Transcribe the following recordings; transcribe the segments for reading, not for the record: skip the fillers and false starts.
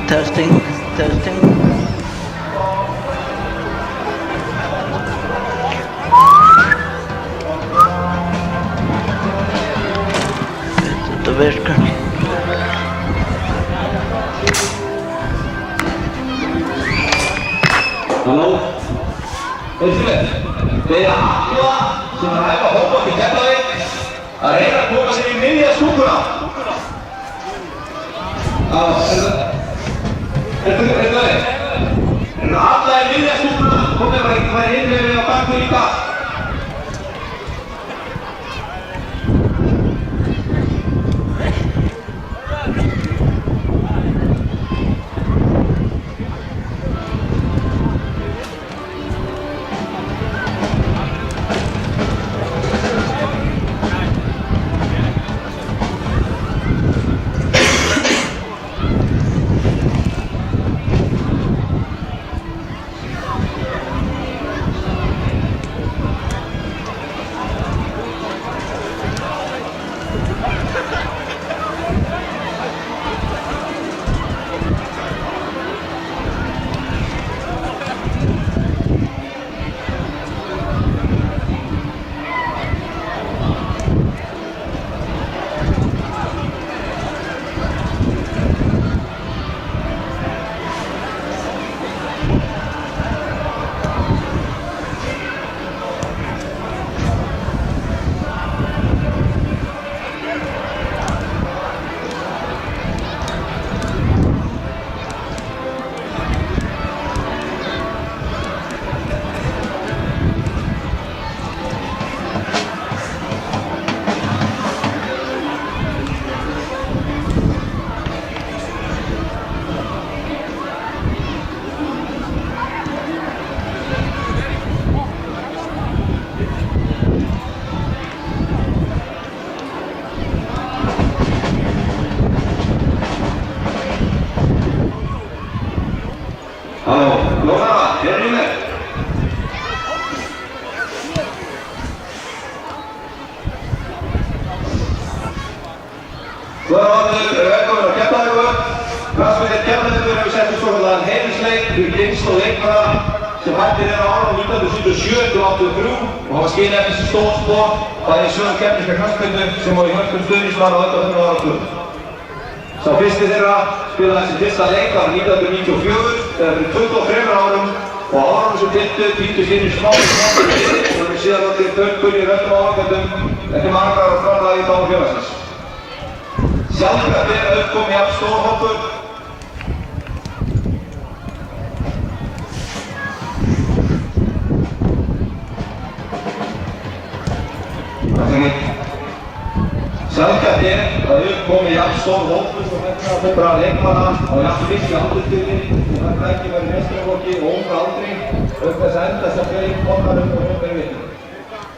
Testing, testing. Þetta virkar. Halló? Veistu við? Þeir Atla sem er að hæfa fótbolta í Keflavík að reyna að koma sér í miðja stúkuna. Ertu það? Atla í miðja stúkuna, komið bara ekki inn við á bakku líka. Halló, Jóhanna, í mér? Góða ráðið, velkomin á Keflavíkur. Knattspyrnudeild Keflavíkur hefur sett upp svokallaðan heiðursleik fyrir yngstu leikmennina sem hættir á árunum 1977–83 og hafa skilið eftir sig stór spor bæði í sögu keflvískrar knattspyrnu sem og í höndum stuðningsmanna á undanförnum áratugum. Sá fyrsti þeirra spilaði sin fyrsta leik árið 1994 þegar fyrir 23 árum og á árunum sem fylgdu týndust inn í smári og við síðan látið þörfkunni í röndum áhengandum eftir margar og framlagi í þáum félagsins. Sjálfsagt er uppkomið jafn stór hópur Sjálfsagt er að uppkomið jafn stór hópur sem fullra leikmanna á jafn miklu aldursbyrði og það tækifæri í meistaraflokki og unga aldri þess að enda sem fyrir komnarum og höfnbæri vittum.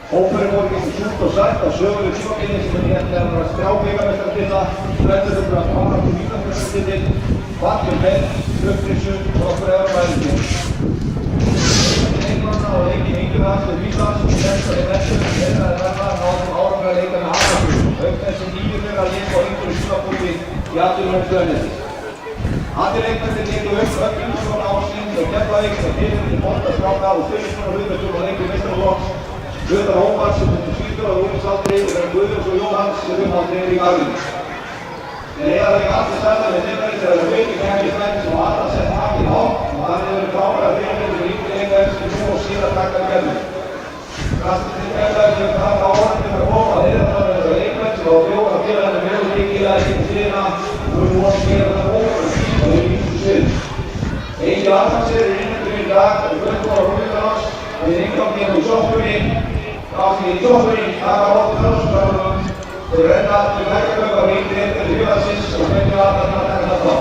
Hópurinn voru ekki sjúkt og sætt á sögulegu tímabili sem hérna að strjá bikarmeistaratittla, 13. Víðarmeistaratitil, Vatnum Hell, Flugfrissu og okkur Evrópæðinni. Leikmanna og leikið Englands Íslands og þessari næstum að verða náðum árangur að leika með Hafnarfjörð, auk þessi 9 þeirra að leika á einhverju Súðaborgi í atvinnumennskuðarneti. Allir leikmennir leiku öll ýmssvona ársins og Keflavík sem tilheyrir boltastráka og stuðningsmanna hlutverkum að leika í meistaraflokks. Hlutar Hómars sem myndi svítur á unglingsaldri og vera Guðjóns og Jóhanns sem umhaldið í garðinu. Þeir eiga leika allir saman með tilhverjum þegar það veitir kemjismenn sem aðra sett hakið á og þannig verður frábæra fyrirmyndir fyrir yngri leikmenn sem nú og síðan taka gerðin. Knattspyrnudeild Keflavíkur hefur taka áhengið með koma að heyra það með þessar leikmenn sem á fjóra félaginu mjög líkilega í síðina og við vonum að gera það ófært á þeim yngstu sviðum. Eigi Arnarsson er innendur í dag og Guðjóns og Rúðarlands við innganginn úr sóknunni. Í sóknunni taka hóttu þjóðsumræðunum þeir renna til verkefnum á ríkti eftir félagsins og fengjum að taka það þá.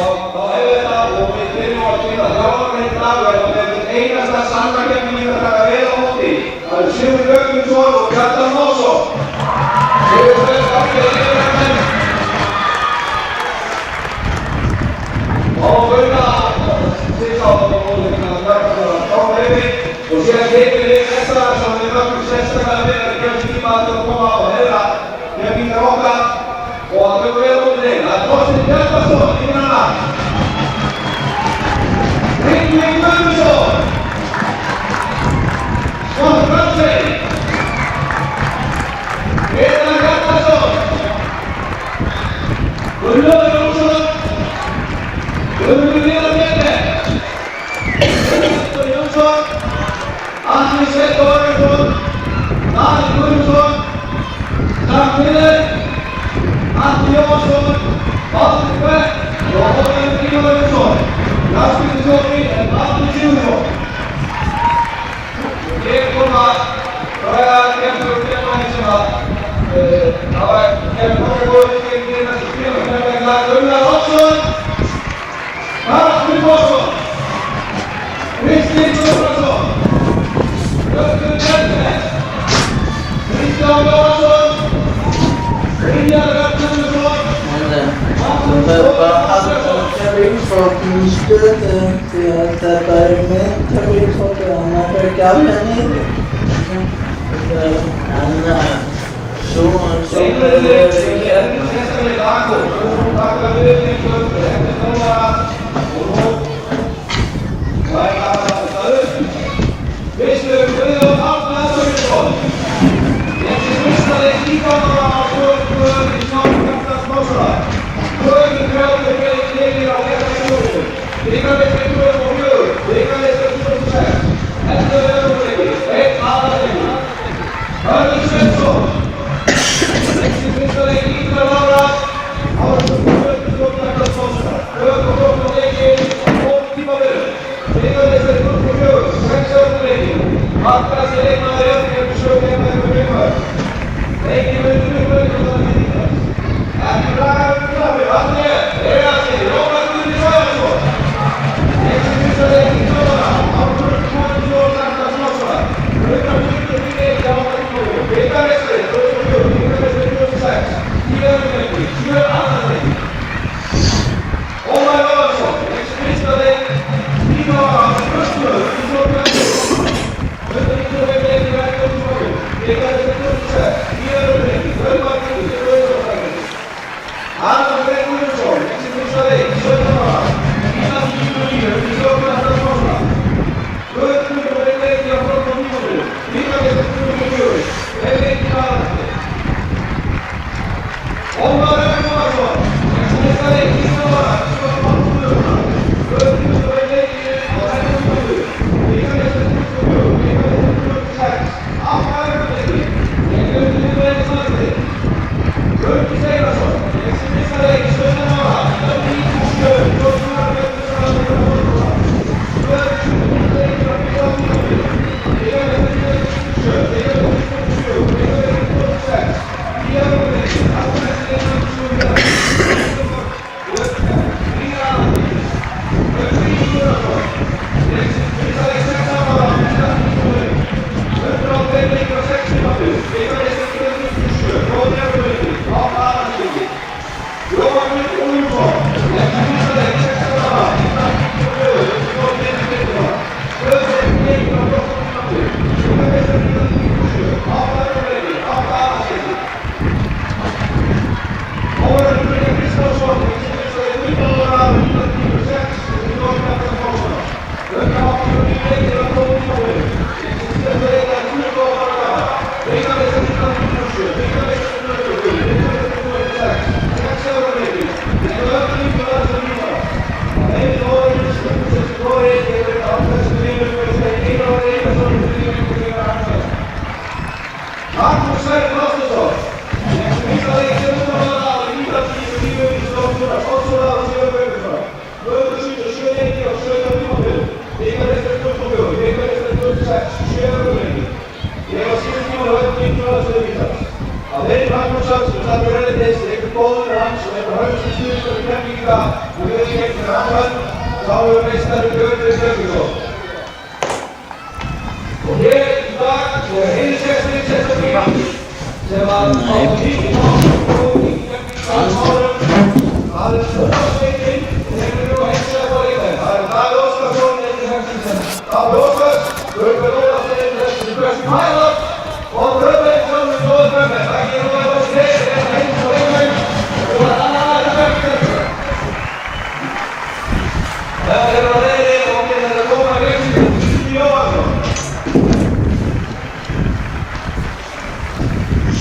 Og þá hefur þetta og við byrjum að sína þjálfarinn í dag og þetta einasta samverkefni að taka vel á móti. Það eru Sigurður Björgvinsson og Kjartan Másson. Sigurður Björgvinsson og og síðan kemur við mestarar sem við mögum sérstaklega verið að gefa sér tíma til að koma og heyra fyrir okkar og að tökum vel út í þeim. Það er Hjaltason, innan hann. Ringling Guðmundsson. Scott Ramsey. Gretar Hjaltason. Gunnlaugur Jónsson. Guðmundur Viðarbjörni. Guðmundur Jónsson. Atli Sveinn Þórarinsson. Davíð Guðmundsson. Frank Miller. Atli Jónsson. Valdur Beck og Ólafur Grímsson. Knattspyrnustjóri er Atli Sigurðsson. Ég kom að ræða kemur félaginn sem að hafa kemur nokkra góða viðskipti fyrir þessu spilum. Gunnar Oddsson, Karl Björnsson, Kristinn Guðbrandsson, Björgur Bjarnes, Kristján Jóhannsson, Brynjar Bjarnarsson,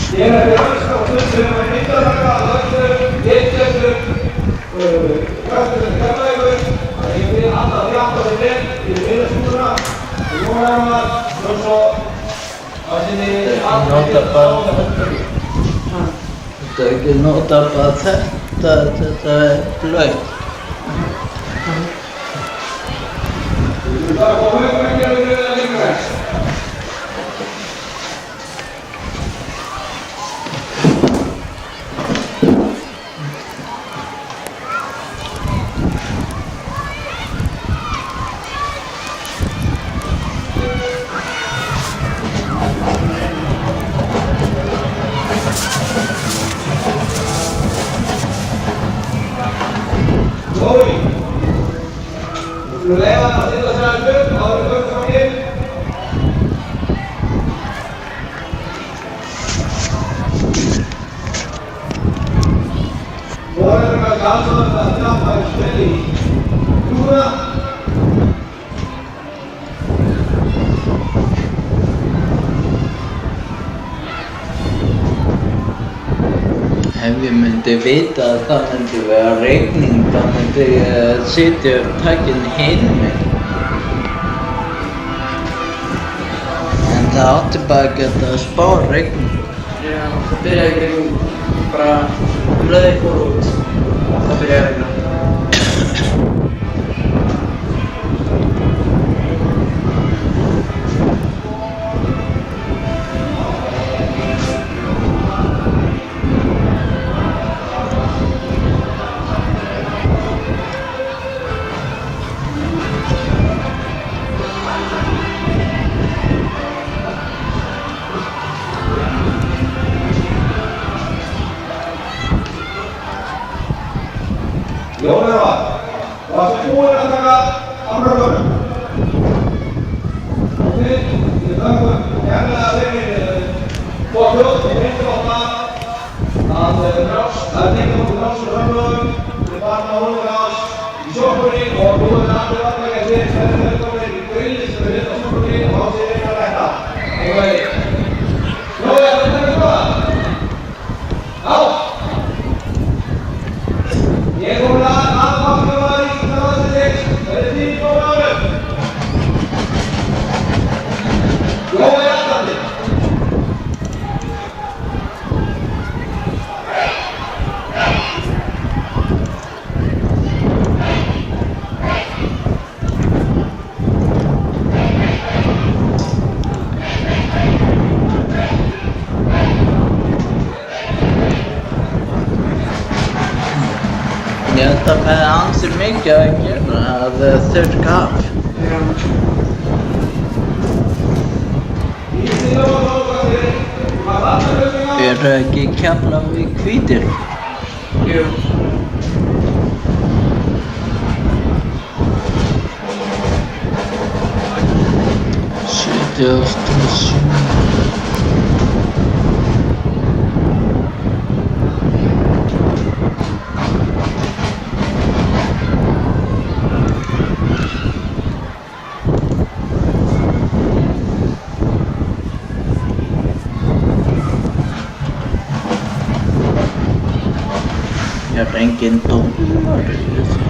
Ég er öllska og stundum með myndarlega að öllu, hittlöfnum, krafturinn kemlaðið, að ég vil alltaf þjátt á þeim vel í miðastúruna, í jónarna, og svo að sinni alltaf til að áða höfnum. Þetta er ekki nota bara þetta er blöð. Þú þarf að koma upp með að gera það lengra eins. Þú leiða að stilla sér aðeins upp, áður en þau koma inn. Foreldrar kannski aðstoða að þjápa í spil í hjúna. Ef ég myndi vita að það myndi vera rigning, þá myndi ég setja upp takkinn hinum megin. En það átti bara að geta að spá rigning. Já, það byrjaði í kringum bara blöðið fór út. Það byrjaði að regna. Jónarvar, varstu búinn að taka afröðunum? Við þökkum kærlega fyrir tvo hljóð og myndum á það að tekja okkur drástur framlögum til barna og unglingaás í sjoppunni og nú er allir aflækja sér sem velkomin í grillið sem við hittum á sjoppunni og á sér einhverja rætta. Jói, að þetta er hvað? Já! Ég er komin að aðfangjafaður í Íslandsins, það er tíð og árum. Jói er aðstandi. Ég held að það ansið mikið að gera að þurrka af. Já. Eru ekki Keflavík hvítir? Jú. Sjötíu og sjö. Ég er engin dómari í þessu.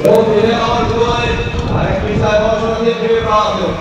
Jói er áður, það er ekki víst að það er svona til fyrir aðstjórn.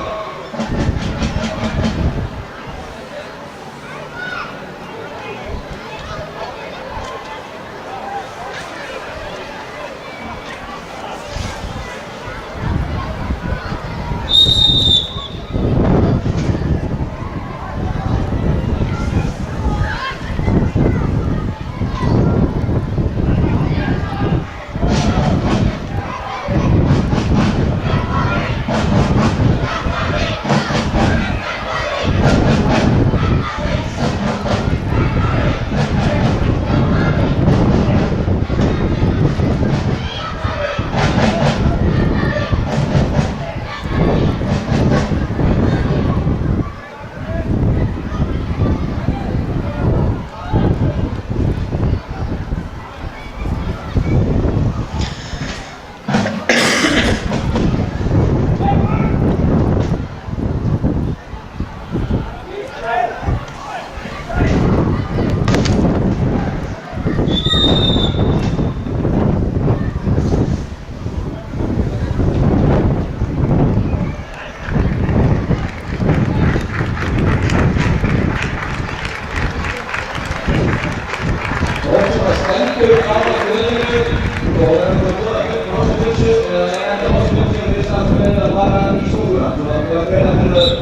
sem er að fara í stúra, þú að greiða fyrir öðru.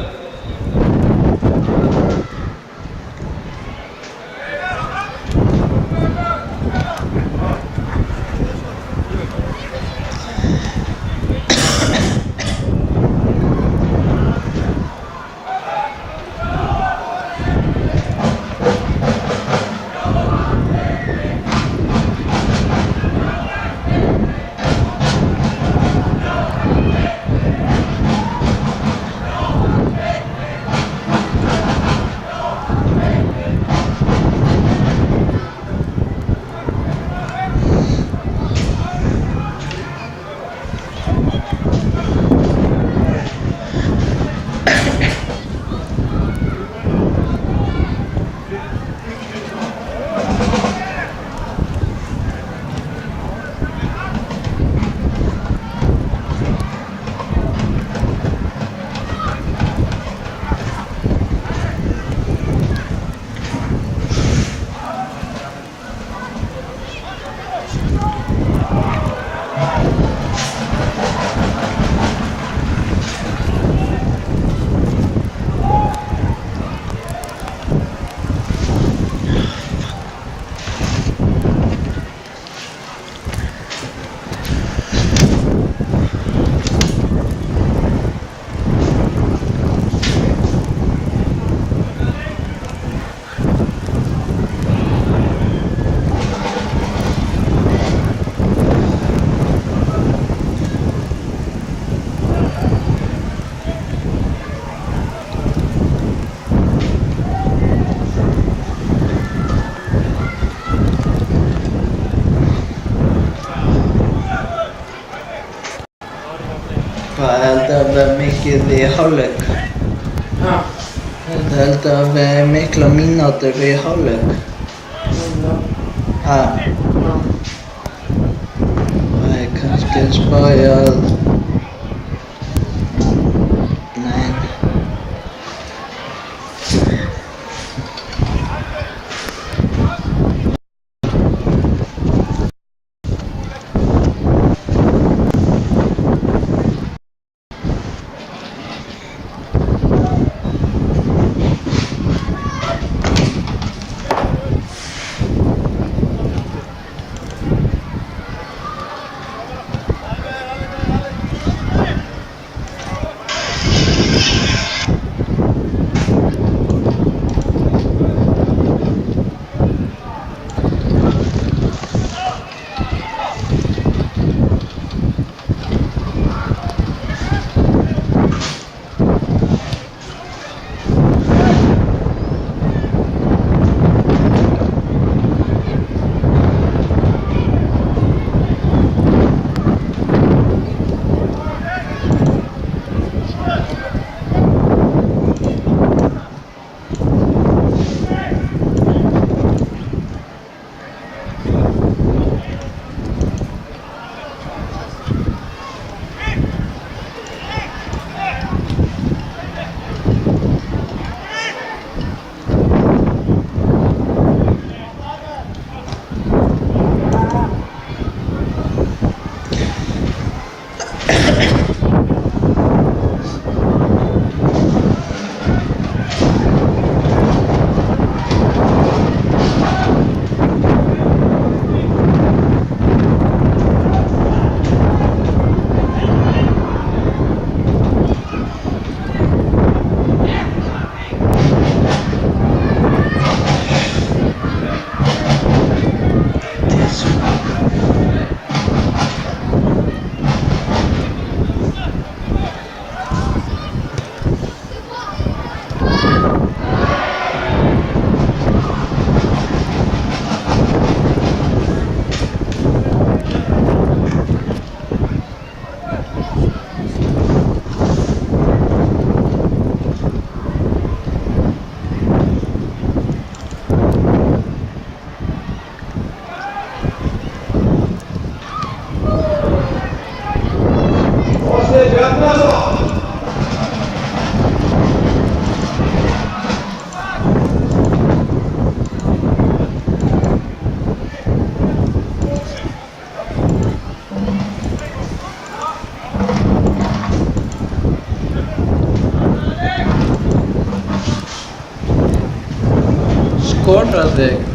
Hvað heldur að vera mikið í hálfleik? Ha? Þetta heldur að vera mikla mínútur í hálfleik. Ha? Já. Það er kannski að spája að... Nei. skora þig.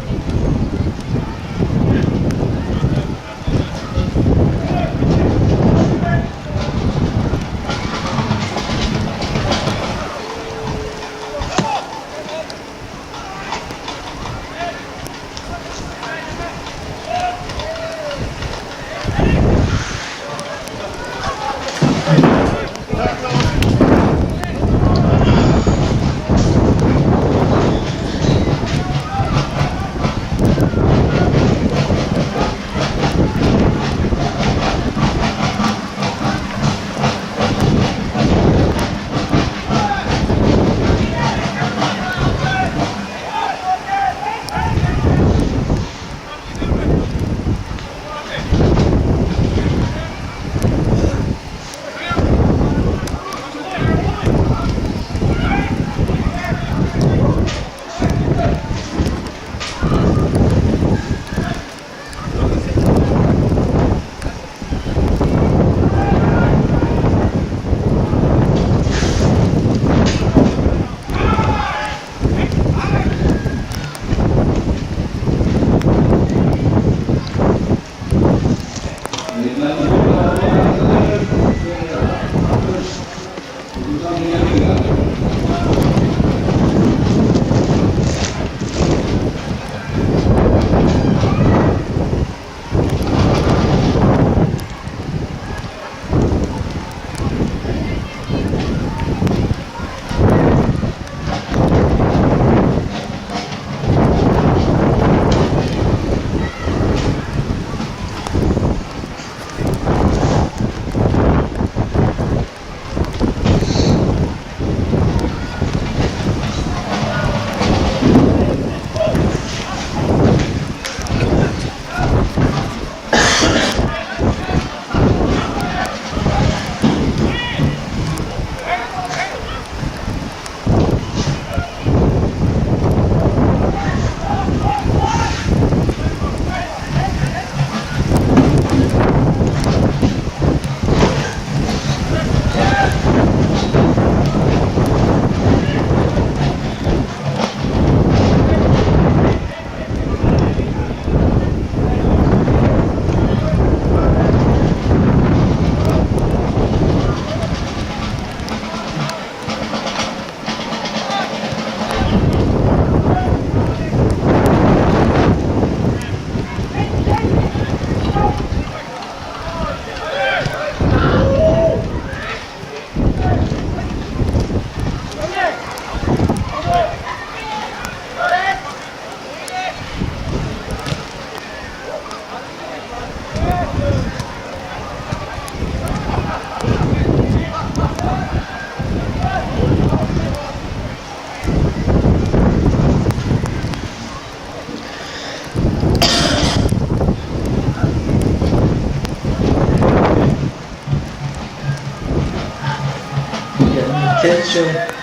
Ketchup.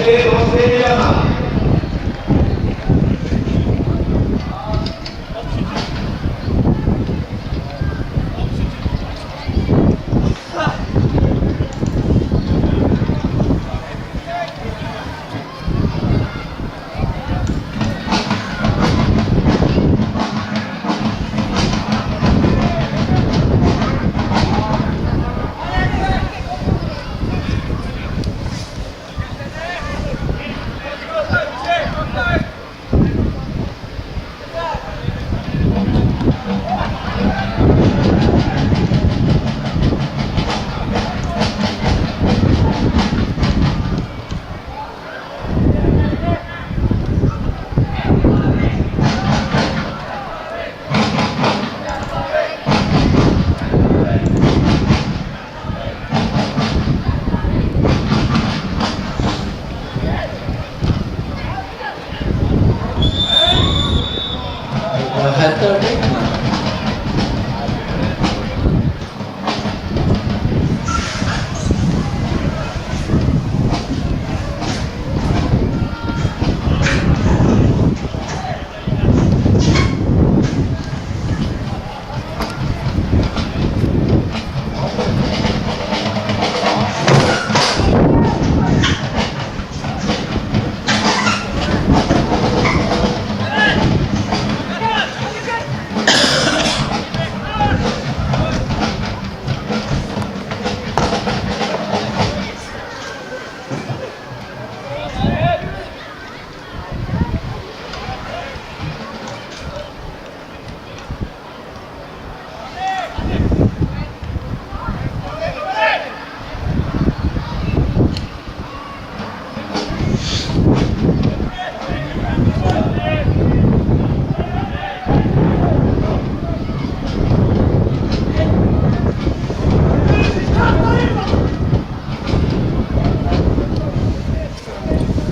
José Llama. Hvað hættu að regna?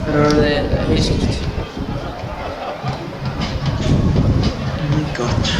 Það er orðið heilsíkt. Gott.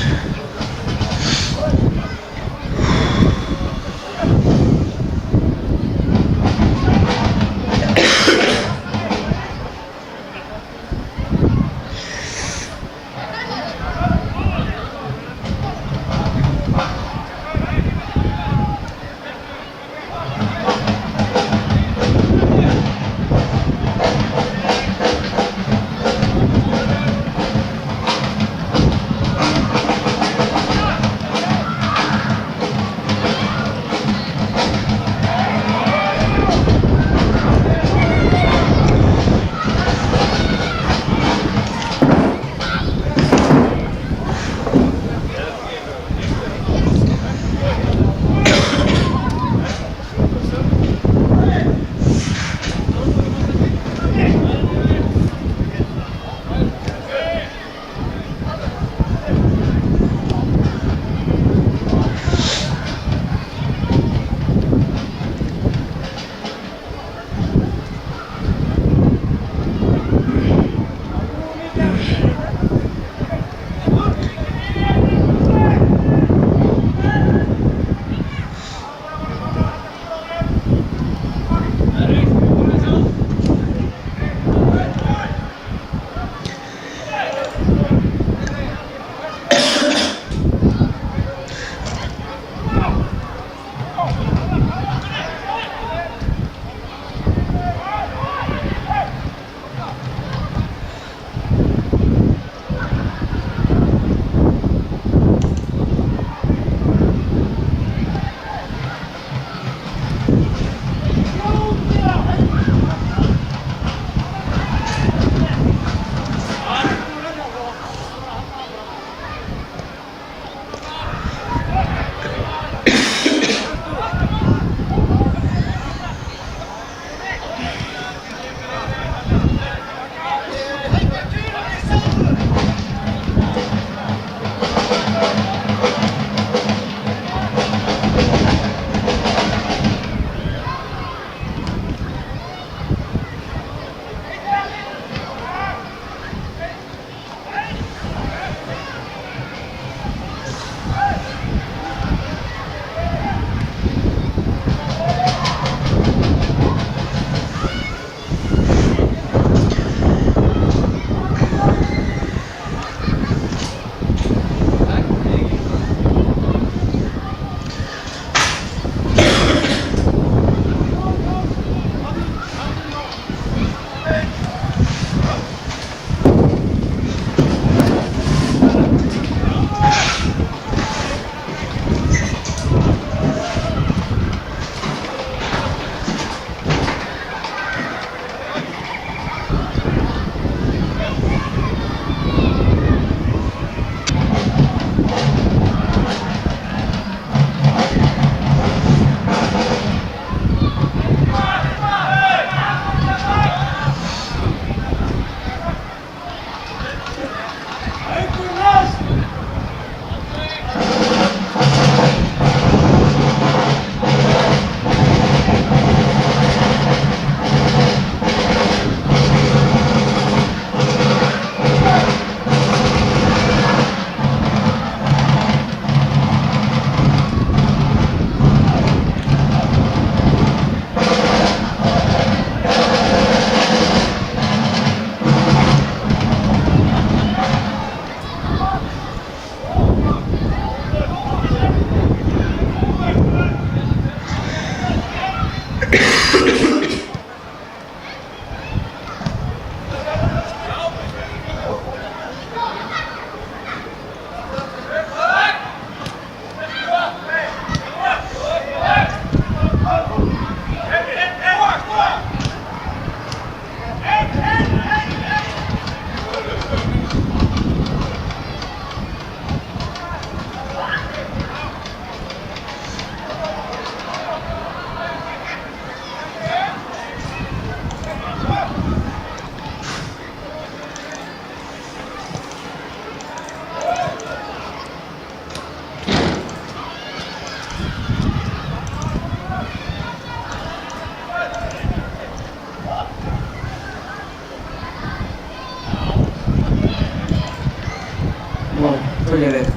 Wow, togliere.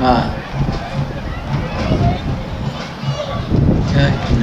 Ah. Cacchio.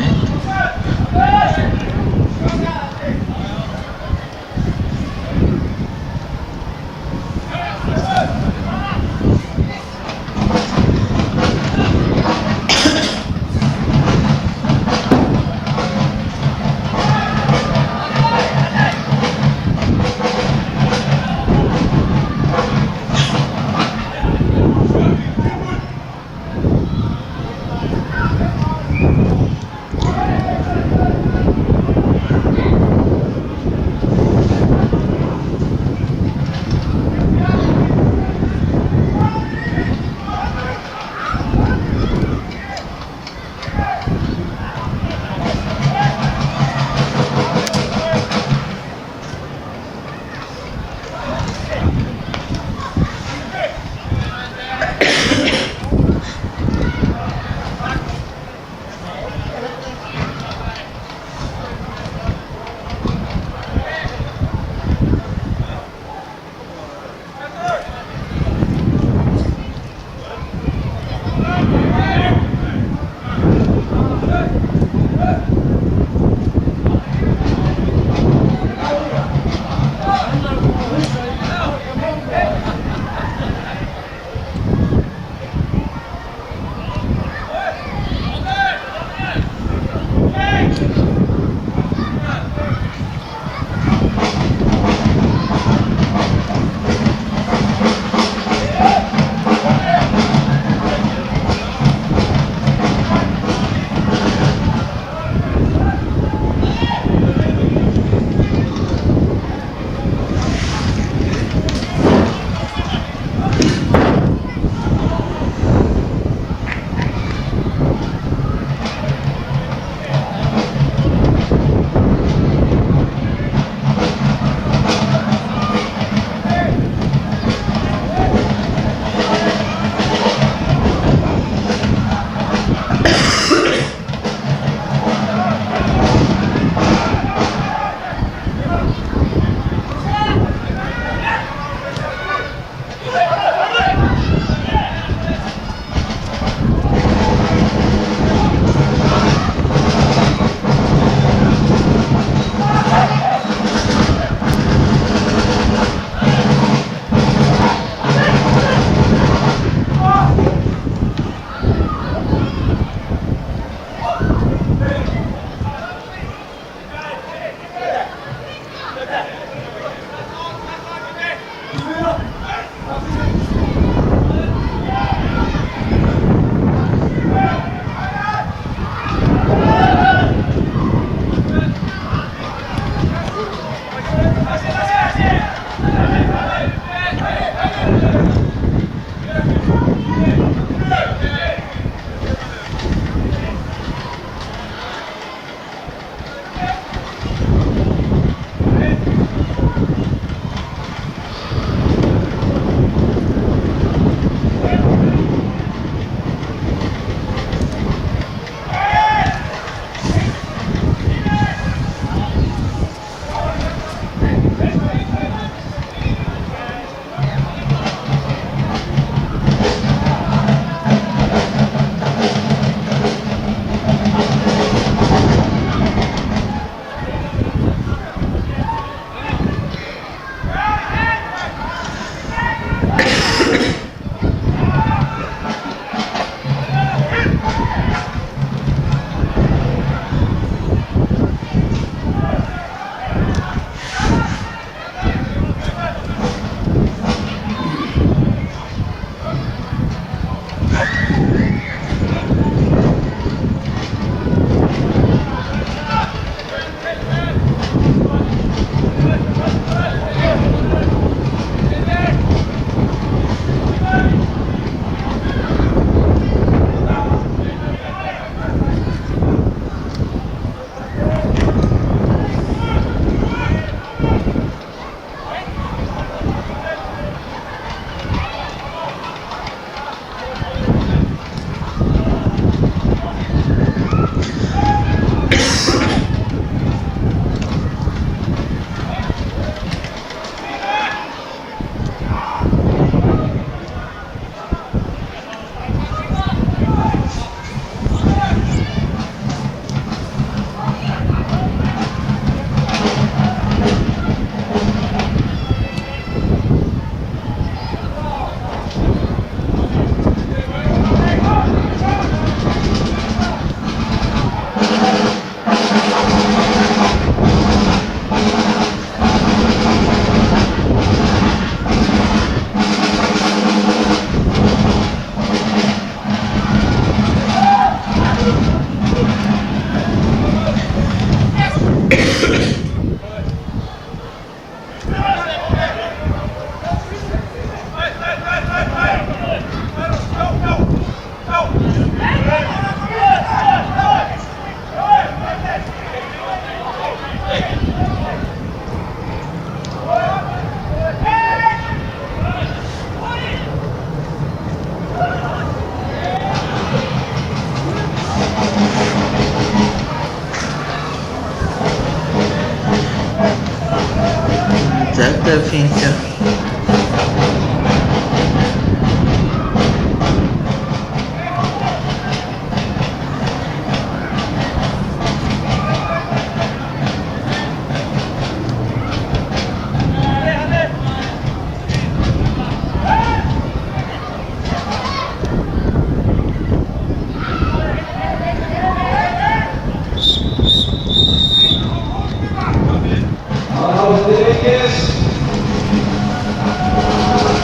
Þetta er fínt, já.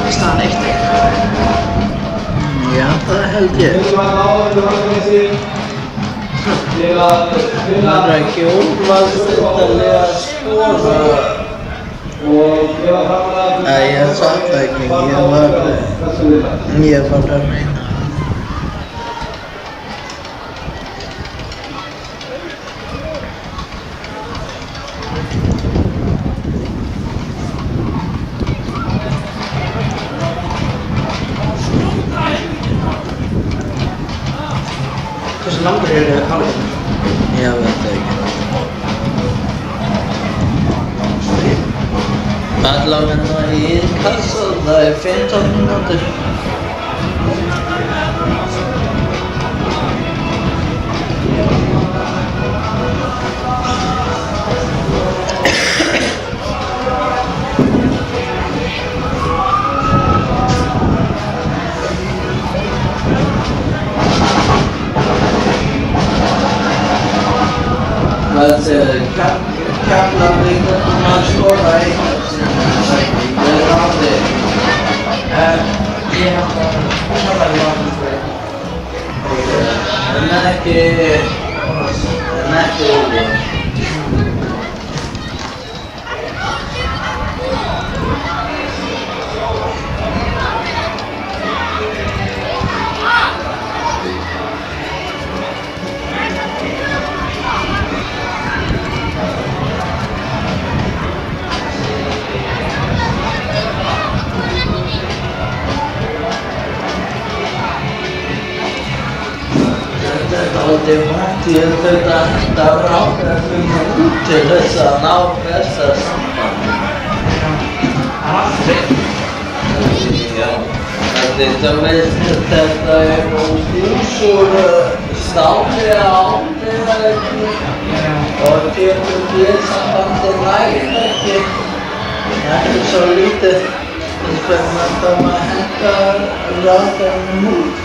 Staðan 1-1. Já, það held ég. Það er ekki úrvalsdeildarlið að skora. Nei, ég sagði það ekki. Ég var að meina. Hversu langur eru hálfleikurinn? Ég veit það ekki. Allavega í kassa, það er 15 mínútur. Keflavík að skora einu sinni. Ég ráði. Ég held að Keflavík var með fyrir. En ekki úrval. Þetta er vænt, ég þurfti að henda ráðherrunum út til þess að ná besta sambandi. Það var fyrir. Já, þetta veist, þetta er hús úr stáli áni eða ekki. Og getur liðsambandi nægir ekki. Þetta er svo lítið. Þess vegna þá maður henda ráðherrunum út.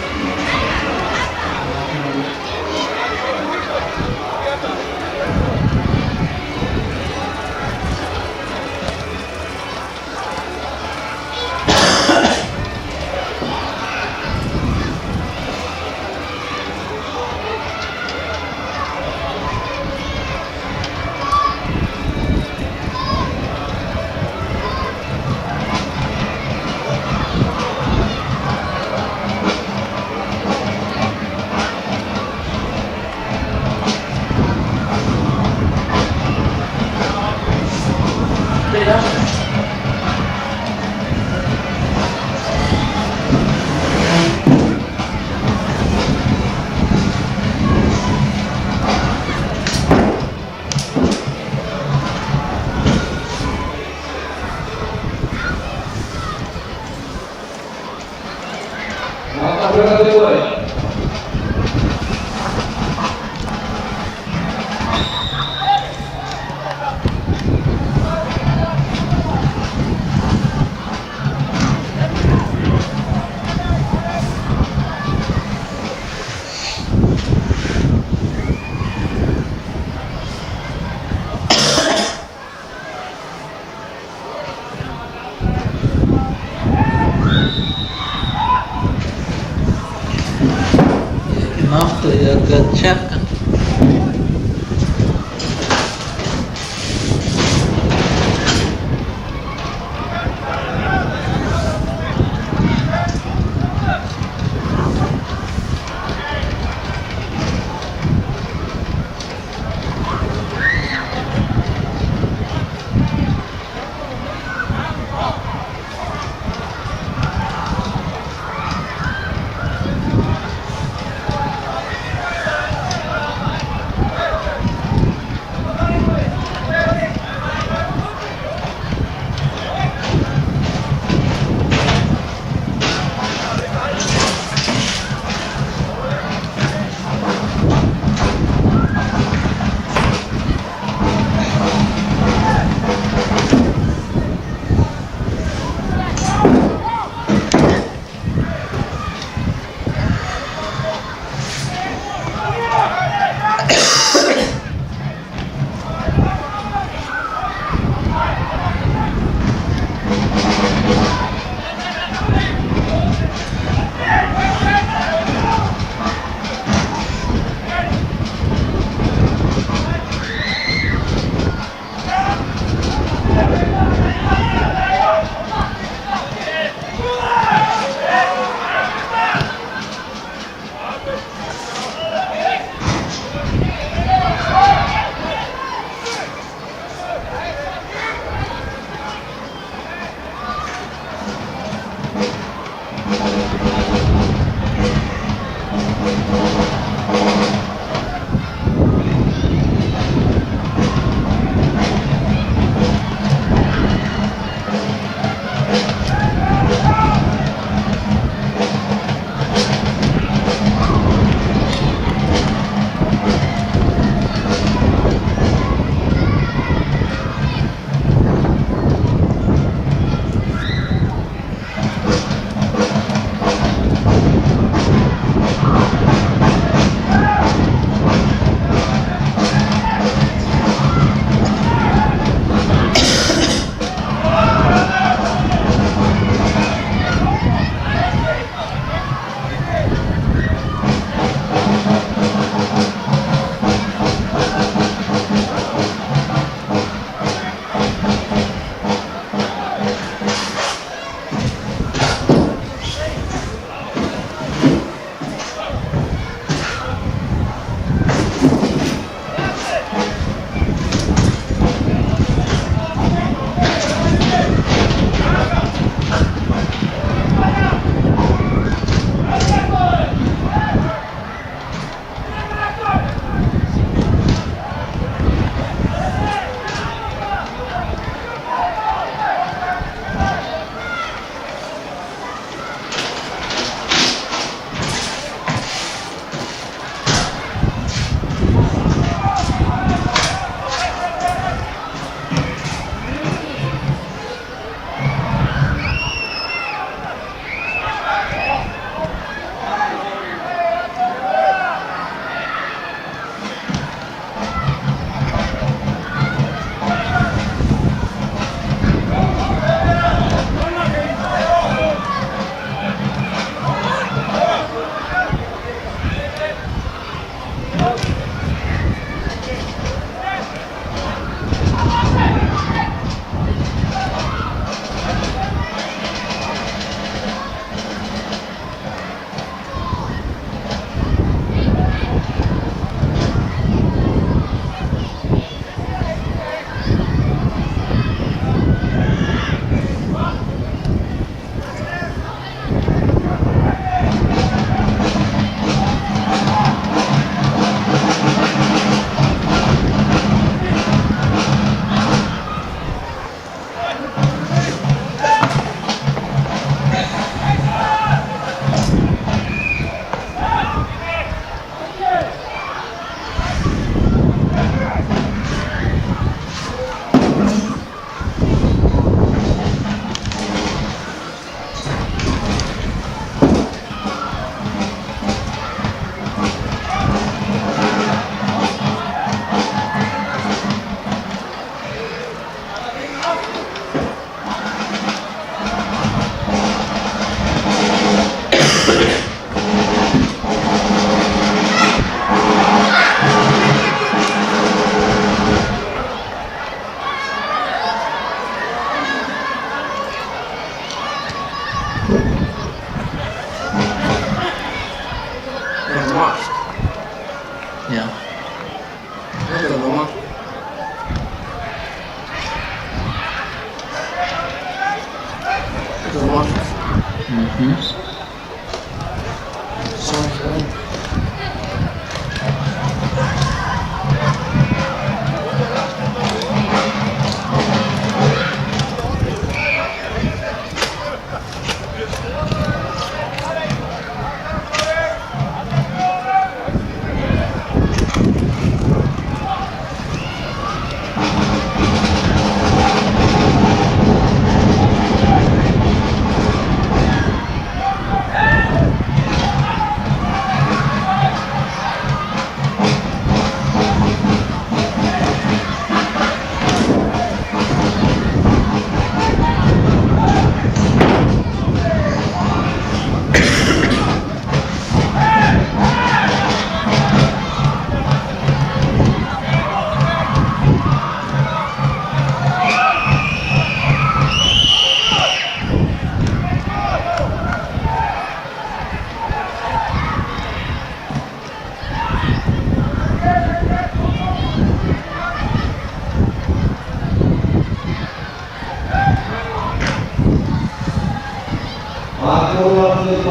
After you get checked.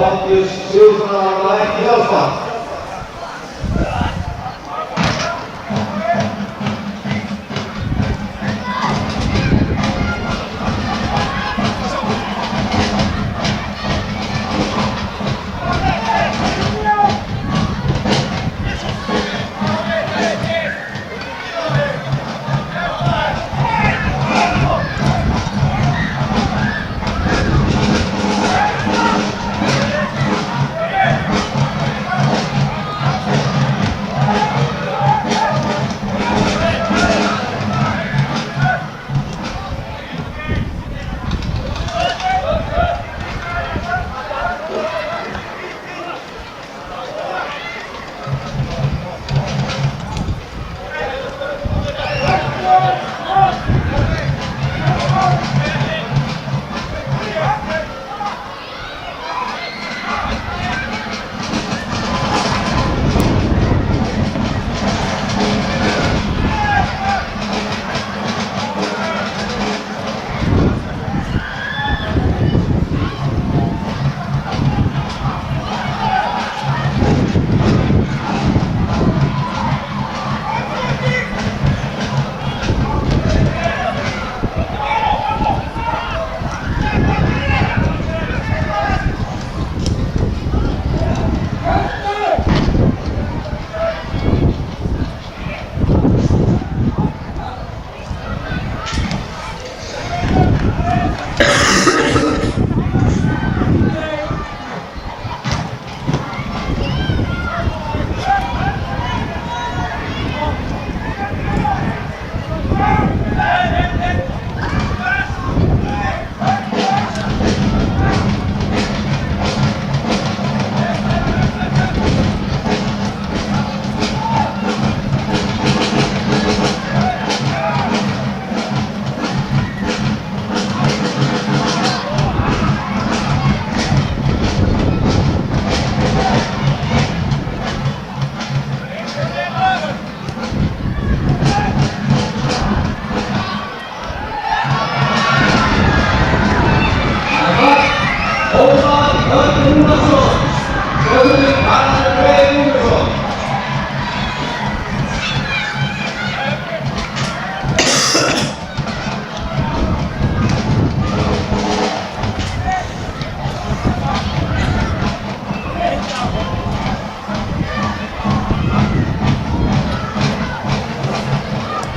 Pontus Sigurðssonar á læk í Hjálpar.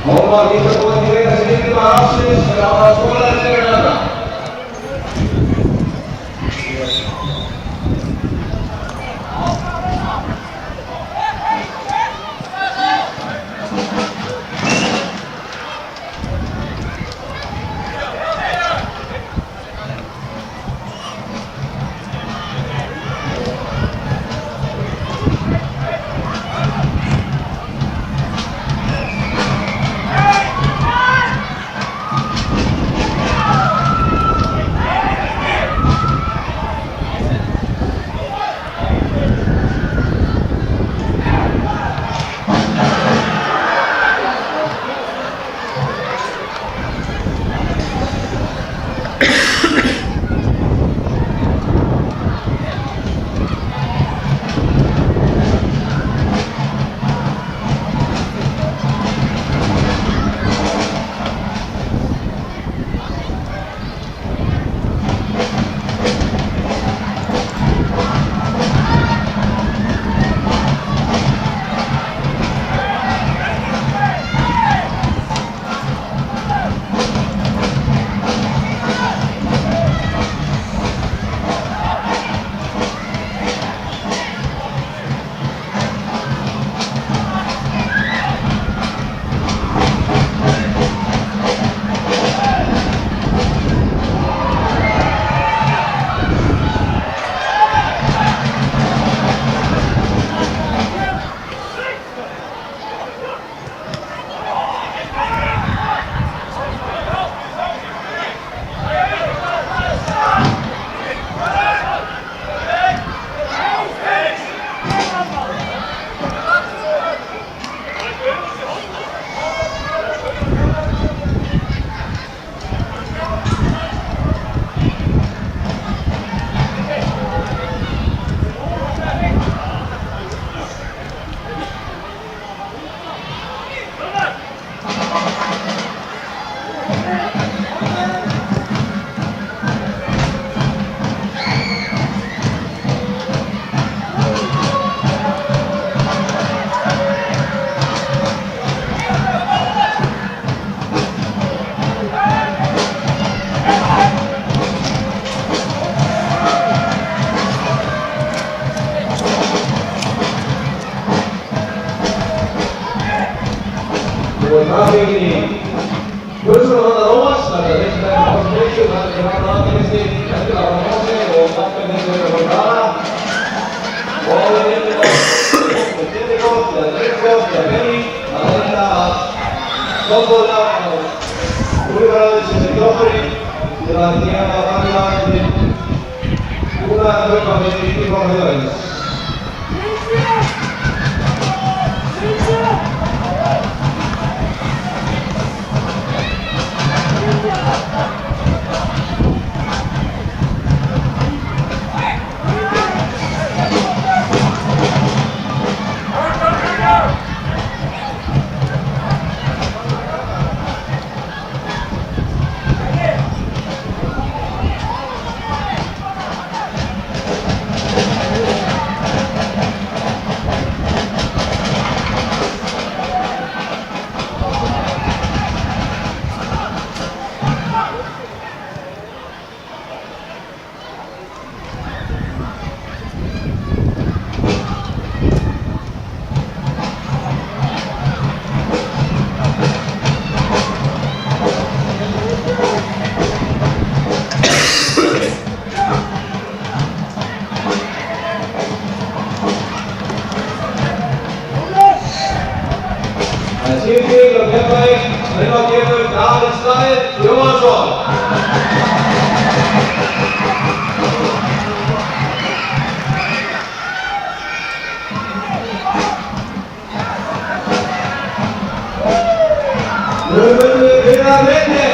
Hólmar líka búinn til að styrkja ársins fyrir að skólaði sigur þetta. Pulsur að það róast, þannig að þessi það er á spilsu, þannig að það er aðeins eftir að fara á sig og markmenn þessi verður að fara og það er þetta gott, það er gott, það er penning, það er þetta að stofnbóla og úrverðaði sem er grófurinn til að gera það fara í aðeins búin að hlaupa með í frá höfðaðins. Sýrfík og Keflavík, inn á kemur Davíð Snær Jóhannsson. Nú munum við finna minni.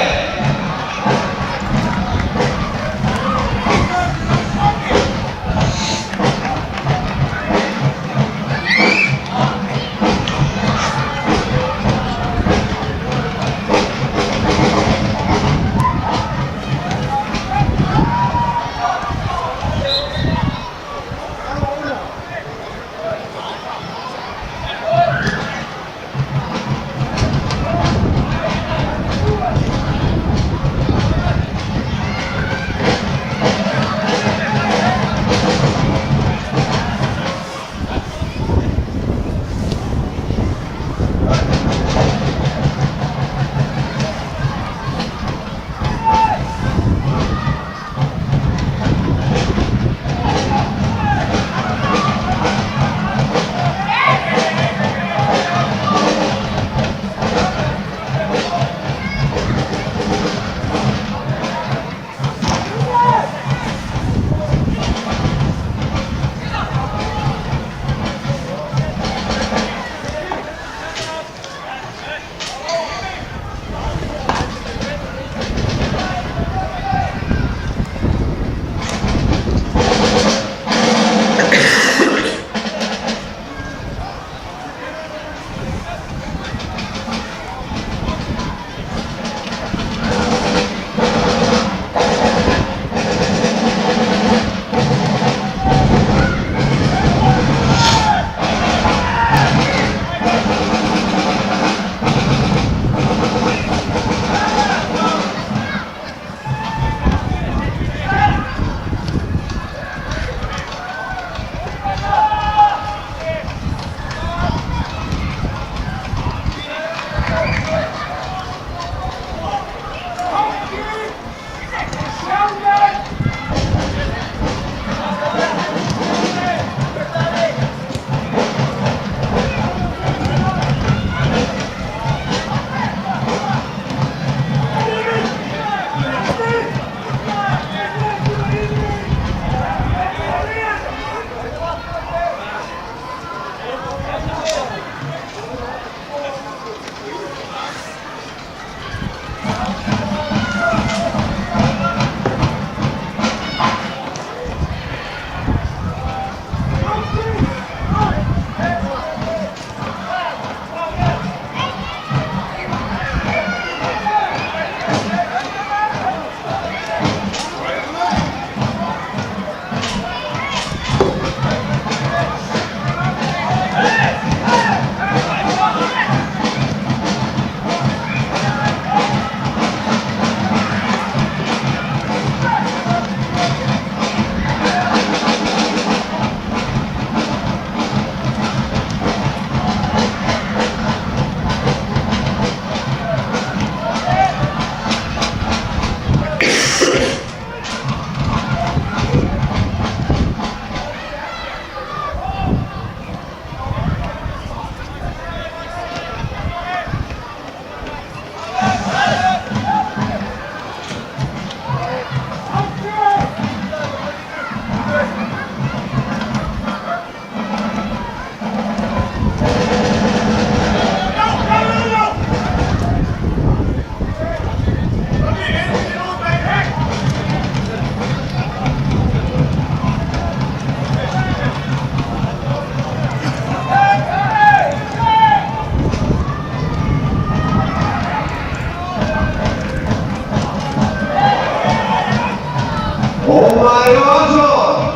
Atletico 8.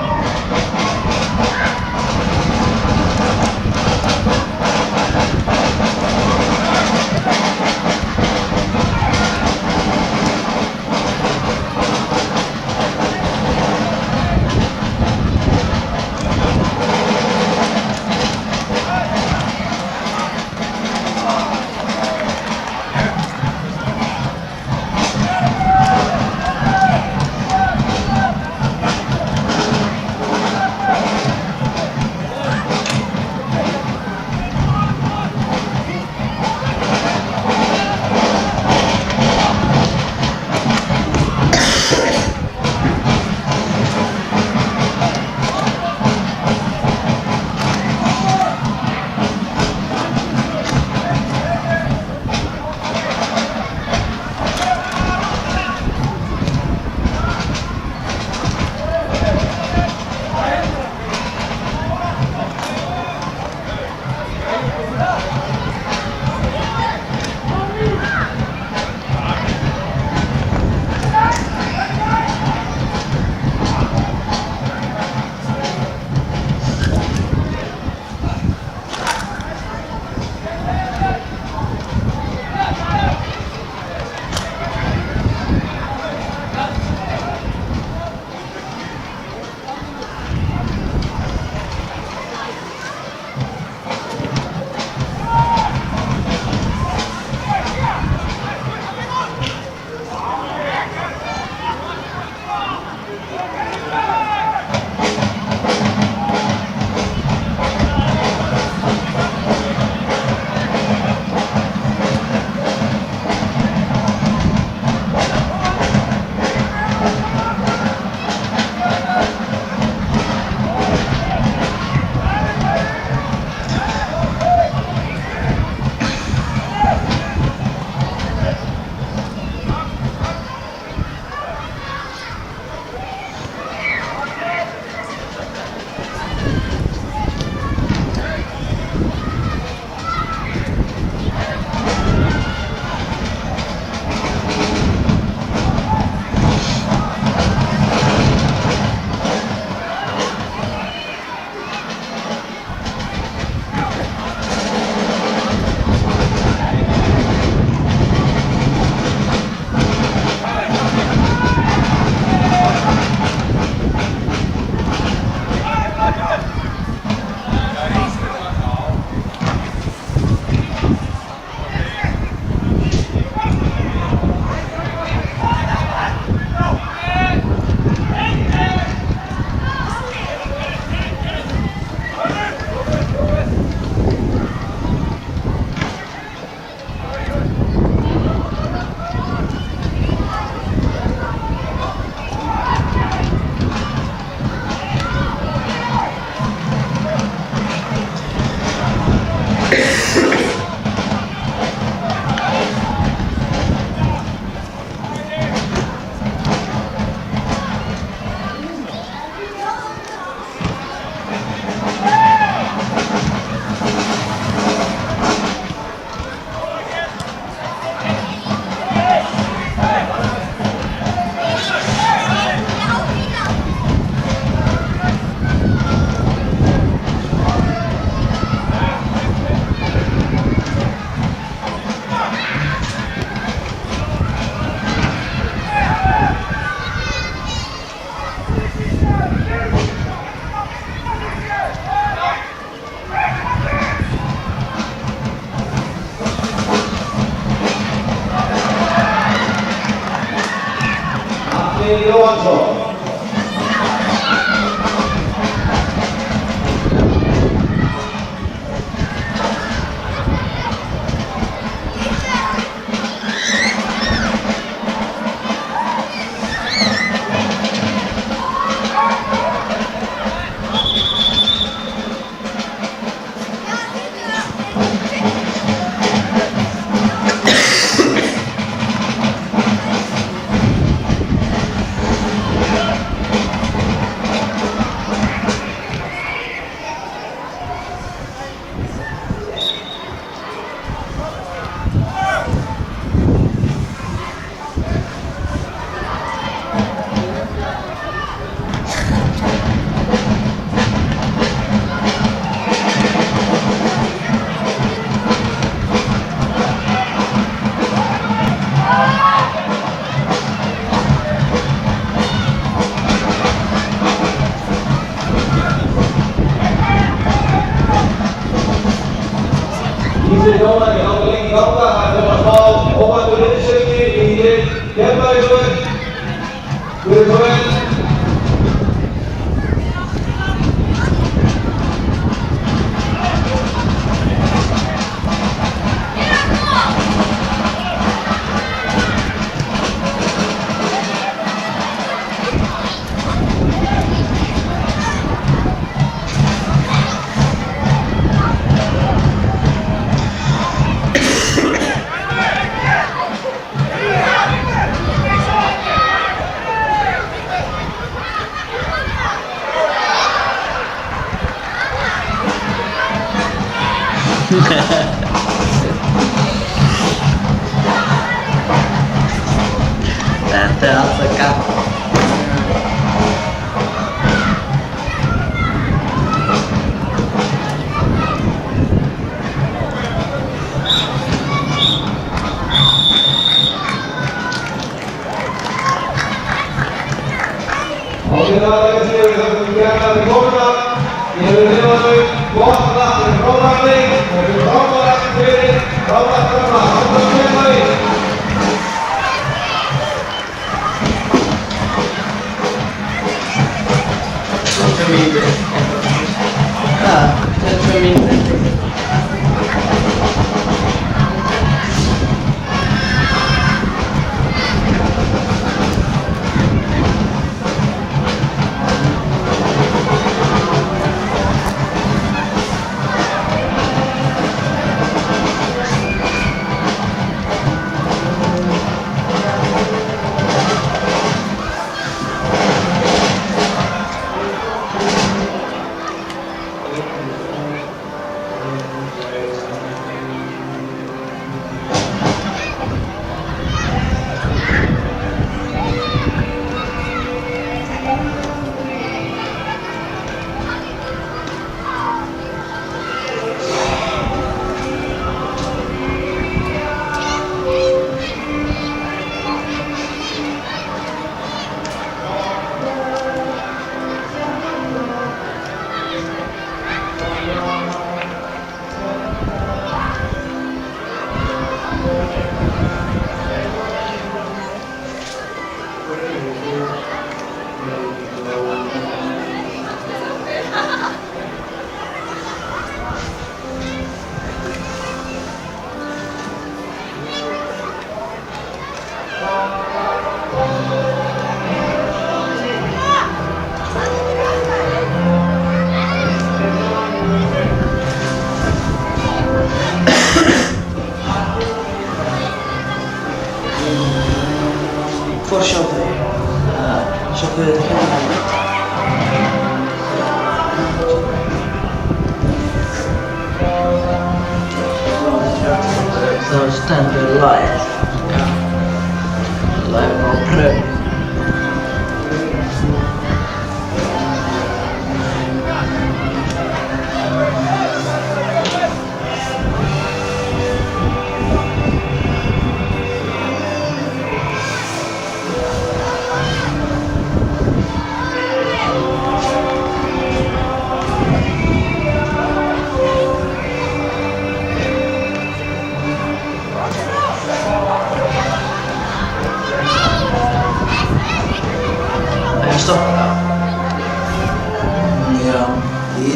Atletico 8. Þetta er alltaf gaman. Hvor sjåfør? Sjåfør So stendur live. Já. Live á pröfu. stoppa. Ja,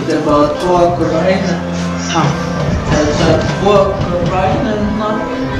det är bara två korainer. Ja. Alltså två korainer.